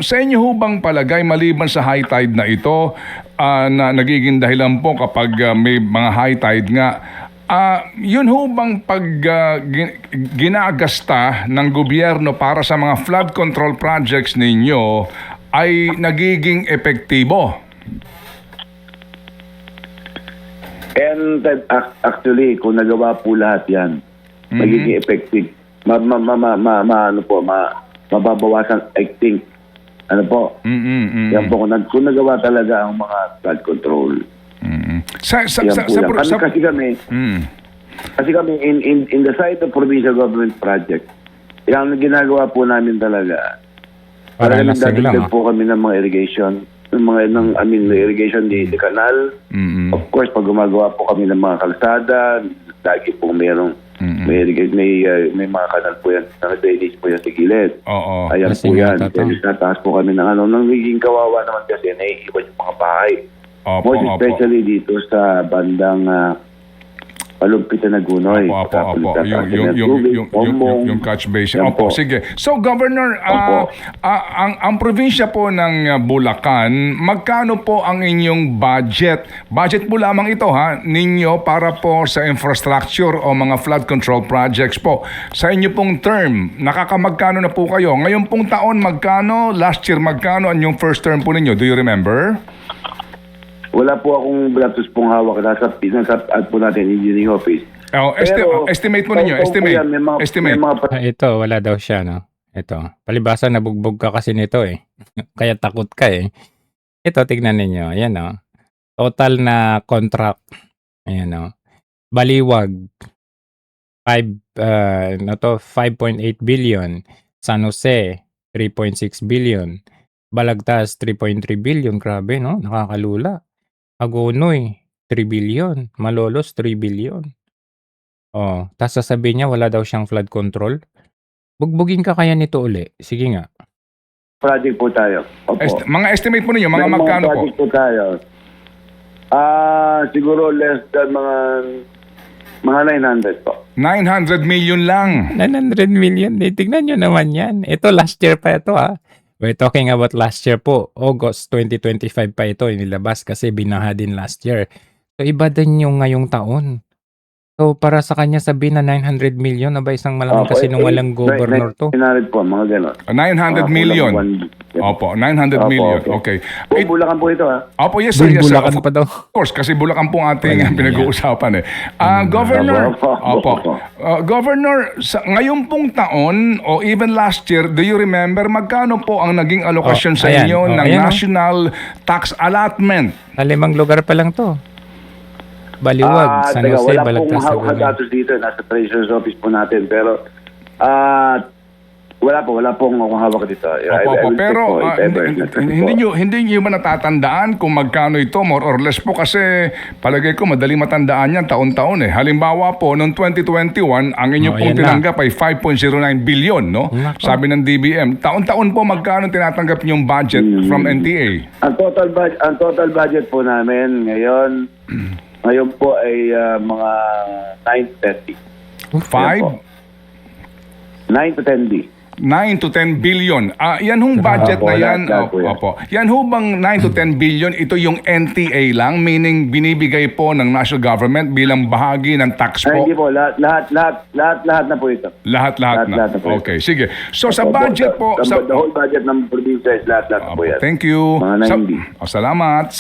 Sa inyo ho bang palagay, maliban sa high tide na ito, na nagiging dahilan po kapag may mga high tide nga, yun ho bang ginagasta ng gobyerno para sa mga flood control projects ninyo ay nagiging epektibo? And actually, kung nagawa po lahat yan, magiging effective. Mababawasan, I think. Ano po? Yan po, kung nagawa talaga ang mga flood control. Kasi kami, in the side of provincial government project, yung ginagawa po namin talaga, para nagdadagdag po kami ng mga irrigation, irrigation di canal. Of course, pag gumagawa po kami ng mga kalsada, lagi po mayroong may mga kanal po yan, naka-drainage po yan sa gilid. Ayan po yan. Nataas po kami ng nagiging kawawa naman kasi naiiwan yung mga bahay. Most especially dito sa bandang Palumpitan na Gunoy. Yung catch basin. Opo, sige. So, Governor, ang probinsya po ng Bulacan, magkano po ang inyong budget? Budget po lamang ito, ninyo para po sa infrastructure o mga flood control projects po. Sa inyo pong term, nakakamagkano na po kayo? Ngayon pong taon, magkano? Last year, magkano ang yung first term po ninyo? Do you remember? Wala po akong blatus pong hawak. Nasa po natin, engineering office. Estimate po ninyo. Estimate. Ito, wala daw siya, no? Ito. Palibasa, nabugbog ka kasi nito, eh. Kaya takot ka, eh. Ito, tignan ninyo. Ayan, no? Total na contract. Ayan, no? Baliwag. 5.8 billion. San Jose, 3.6 billion. Balagtas, 3.3 billion. Grabe, no? Nakakalula. Agonoy, 3 billion. Malolos, 3 billion. Tapos sasabihin niya wala daw siyang flood control. Bugbugin ka kaya nito uli. Sige nga. Project po tayo. Opo. Mga estimate po ninyo, mga magkano po? Project po tayo. Siguro less than mga 900 po. 900 million lang. 900 million. Tignan nyo naman yan. Ito last year pa ito, We're talking about last year po. August 2025 pa ito inilabas kasi binaha din last year. So iba din yung ngayong taon. So para sa kanya sabihin na 900 million na ba isang malaking kasinungalang governor to? 900 po, mga gano'n. 900 million. Opo, 900 million. Okay. Bulacan po ito, Opo, yes sir. Bulacan pa daw. Of course, kasi Bulacan po ang ating pinag-uusapan Governor, Governor, ngayon pong taon o even last year, do you remember magkano po ang naging allocation sa inyo ng National Tax Allotment? Sa 5 lugar pa lang to. Baliwag, San Jose, Balagtas. Wala pong datos dito. Nasa Treasurer's Office po natin. Pero, wala pong hawak dito. Pero hindi nyo ba natatandaan kung magkano ito, more or less po? Kasi palagay ko, madaling matandaan yan taon-taon Halimbawa po, noong 2021, ang inyong pong tinanggap ay 5.09 billion, no? Sabi ng DBM. Taon-taon po, magkano tinatanggap yung budget from NTA? Ang total budget po namin ngayon po ay mga 9 to 10 to 10 billion. Yan hong budget na yan. Yan ho bang 9 to 10 billion, ito yung NTA lang, meaning binibigay po ng national government bilang bahagi ng tax po? Hindi po, lahat na po ito. Lahat na. Okay, sige. So sa budget po, the whole budget ng probinsya is lahat po yan. Thank you. Mga 90. Salamat.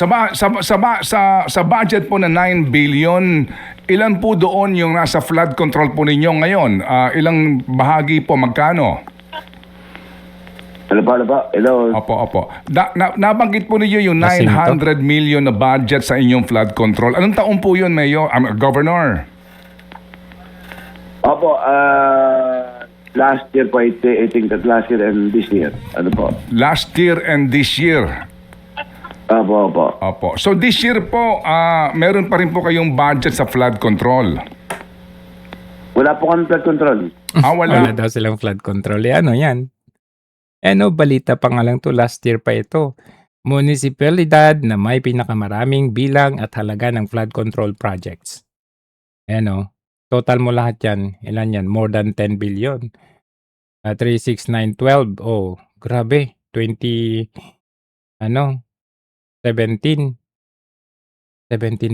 Sa budget po na 9 billion, ilan po doon yung nasa flood control po ninyo ngayon? Ilang bahagi po, magkano? Hello. Opo. Nabanggit po ninyo yung 900 million na budget sa inyong flood control. Anong taon po yun, Mayor? Governor? Opo, last year po, I think that last year and this year. Ano po? Last year and this year. Opo. So this year po, meron pa rin po kayong budget sa flood control? Wala po kami flood control. Wala. Wala daw silang flood control. Yan. Balita pa nga lang to, last year pa ito. Munisipalidad na may pinakamaraming bilang at halaga ng flood control projects. Total mo lahat yan. Ilan yan? More than 10 billion. 36912. Grabe. 17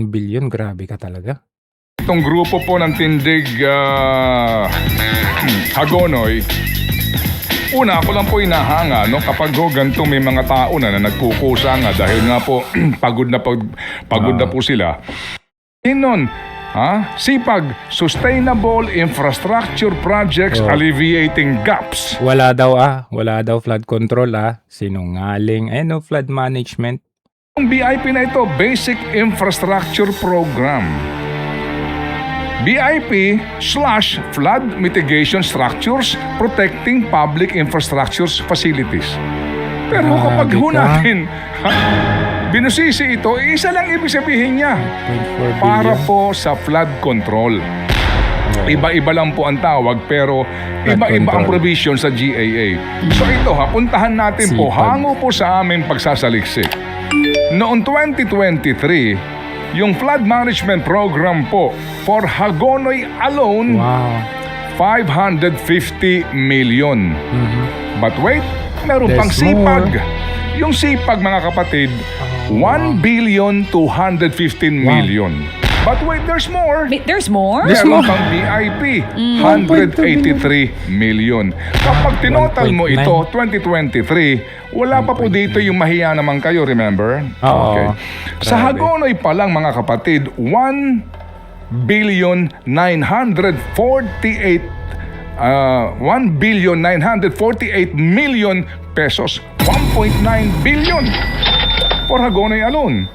billion, grabe ka talaga. Itong grupo po ng Tindig Hagonoy, una, ako lang po inahanga, no, kapag ganito may mga tao na nagkukusa nga dahil nga po pagod na po sila. Nun, sipag, sustainable infrastructure projects alleviating gaps. Wala daw flood control sinungaling. Flood management. Ang BIP na ito, Basic Infrastructure Program. BIP/Flood Mitigation Structures Protecting Public Infrastructures Facilities. Pero kapag Grabe ka. natin binusisi ito, isa lang ibig sabihin niya. 0.4 Para billion. po sa flood control. Iba-iba lang po ang tawag pero iba-iba ang control. provision sa GAA. So ito puntahan natin po, Sipag. hango po sa aming pagsasaliksik. Noong 2023, yung flood management program po for Hagonoy alone, Wow. 550 million. But wait, meron There's pang sipag. Yung sipag, mga kapatid, 1,215 million. But wait, there's more. There's more? Meron pang BIP, 183 million. Kapag tinotal mo 1.9. ito, 2023, wala pa po dito yung mahiya naman kayo, remember? Oo. Sa Grabe. Hagonoy pa lang, mga kapatid, 1,948 million pesos. 1.9 billion for Hagonoy alone.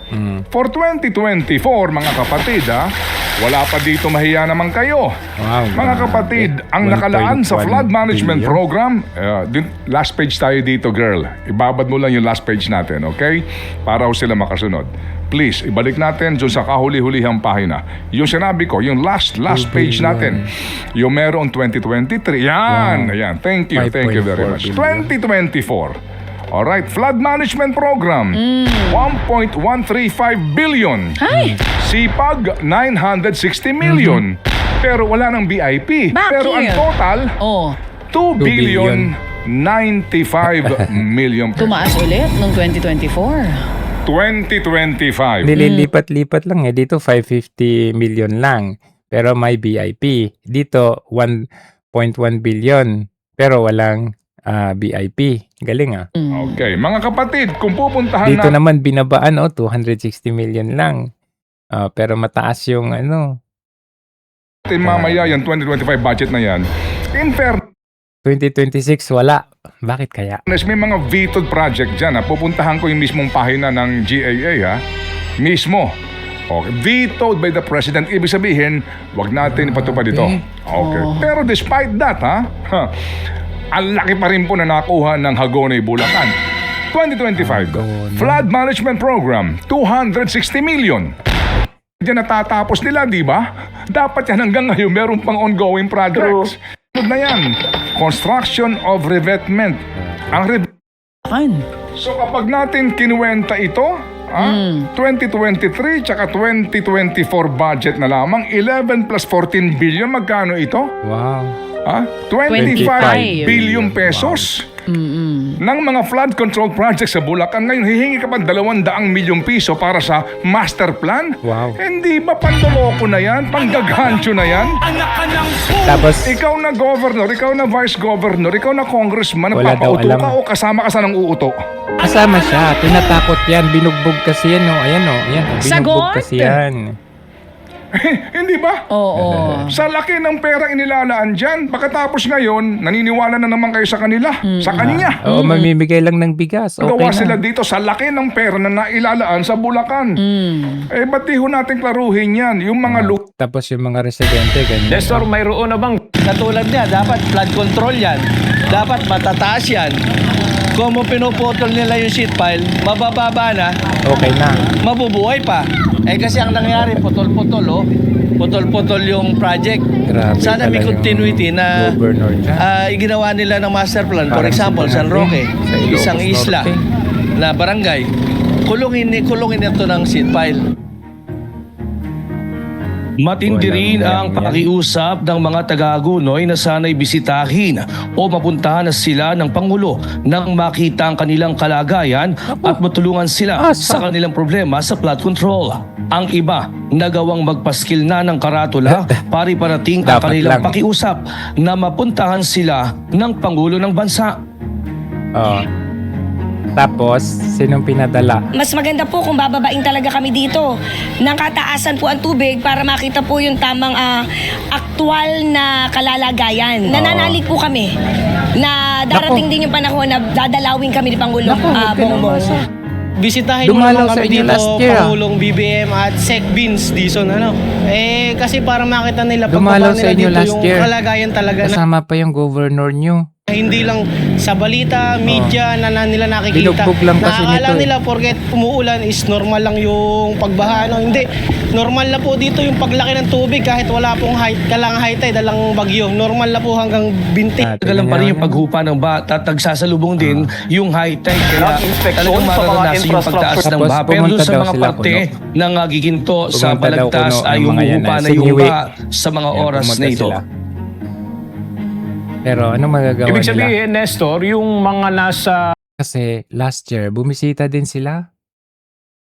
For 2024, mga kapatid, wala pa dito mahiya naman kayo. Wow, Mga grabe. kapatid, ang nakalaan sa 1.1 flood management billion. program, last page tayo dito, girl. Ibabad mo lang yung last page natin, okay? Para ho sila makasunod. Please, ibalik natin dun sa kahuli-hulihang pahina. Yung sinabi ko, yung last page natin. Yung merong 2023. Yan, Wow. ayan. Thank you very 5.4 much. billion. 2024. Alright, flood management program, 1.135 billion. Ay, Sipag, 960 million. Pero wala ng BIP. Bakit? Pero ang total, 2 billion 95 million pesos. tumaas ulit nung 2024. 2025. Nililipat-lipat lang dito 550 million lang. Pero may BIP. Dito 1.1 billion. Pero walang BIP. Galing Okay, mga kapatid, kung pupuntahan Dito na naman binabaan 260 million lang. Pero mataas yung natin mamaya yung 2025 budget na yan, in fairness, 2026 wala. Bakit kaya? may mga vetoed project dyan. Pupuntahan ko yung mismong pahina ng GAA. Mismo. Okay. Vetoed by the President. Ibig sabihin, wag natin ipatupad ito. Okay. Pero despite that, ang laki pa rin po na nakuha ng Hagonoy, Bulacan. 2025, Hagonoy. Flood Management Program, 260 million. Diyan natatapos nila, di ba? Dapat yan hanggang ngayon, meron pang ongoing projects. Sunod na yan, construction of revetment. Ang So kapag natin kinuwenta ito, 2023 tsaka 2024 budget na lamang, 11 plus 14 billion, magkano ito? Wow. 25 billion pesos ng mga flood control projects sa Bulacan. Ngayon, hihingi ka pa 200 milyong piso para sa master plan? Wow. Hindi ba pandoloko na yan? Panggagancho na yan? Tapos Ikaw na governor, ikaw na vice governor, ikaw na congressman, Wala daw napapauto alam. ka o kasama ka sa nang uuto? kasama siya. Tinatakot yan. Binugbog kasi yan. Ayan binugbog Sagot? kasi yan. Hindi ba? Oo. Sa laki ng perang inilalaan dyan, pagkatapos ngayon, naniniwala na naman kayo sa kanila, sa kanya. Oo, mamimigay lang ng bigas. Okay Gawa na. sila dito sa laki ng pera na nailalaan sa Bulacan. Ba't di ho natin klaruhin yan? Yung mga Tapos yung mga residente, ganyan. Nestor, mayroon na bang katulad niya, dapat flood control yan. Dapat matataas yan. Kung mo pinuputol nila yung sheet pile, mabababa na, Okay na. mabubuhay pa. Kasi ang nangyari, putol-putol, putol-putol yung project. Grabe Sana may talaga yung continuity na governor dyan. iginawa nila ng master plan. For Parang example, sa San Roque, Sa Ilocos isang isla Norte. na barangay, kulungin ito ng sheet pile. Matindi rin ang Walang yan. pakiusap ng mga taga-Hagonoy na sana'y bisitahin o mapuntahan na sila ng Pangulo nang makita ang kanilang kalagayan at matulungan sila sa kanilang problema sa flood control. Ang iba, nagawang magpaskil na ng karatula para iparating ang Dapat kanilang lang. pakiusap na mapuntahan sila ng Pangulo ng Bansa. Oh. Tapos, sinong pinadala? Mas maganda po kung bababain talaga kami dito. Nang kataasan po ang tubig para makita po yung tamang aktual na kalalagayan. Nananalig po kami na darating din yung panahon na dadalawin kami ni Pangulo Bongbong. Bisitahin Dumalaw mo naman sa kami inyo dito, last year, Pangulong BBM at Sec Beans Dizon, kasi para makita nila, Dumalaw pagbaba sa nila inyo dito last yung year. kalagayan talaga na Kasama pa yung governor nyo. hindi lang sa balita, media na nila nakikita. Binugbog lang kasi Nakakala nito, eh. nila porket umuulan is normal lang yung pagbaha. Hindi, normal na po dito yung paglaki ng tubig kahit wala pong high tide, dalang bagyo. Normal na po hanggang binti. Tagalan pa rin yung paghupa ng baha at nagsasalubong din yung high tide. Kaya talagang mararanasin yung pagtaas ng Tapos baha. Pero pumunta doon sa daw mga sila, parte ng giginto sa Pumunta daw balagtas kuno ay ang mga yan humuhupa na na yung siniwi. baha sa mga Yan, oras pumunta na ito. sila. Pero ano magagawa Ibig nila? sabihin, Nestor, yung mga nasa Kasi last year, bumisita din sila.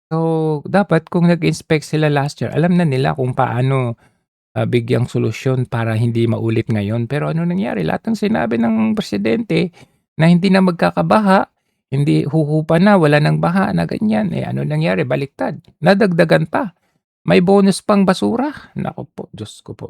So, dapat kung nag-inspect sila last year, alam na nila kung paano bigyang solusyon para hindi maulit ngayon. Pero ano nangyari? Lahat ng sinabi ng presidente na hindi na magkakabaha, hindi huhupa na, wala nang baha na ganyan. Ano nangyari? Baliktad. Nadagdagan pa. May bonus pang basura. Naku po, Diyos ko po.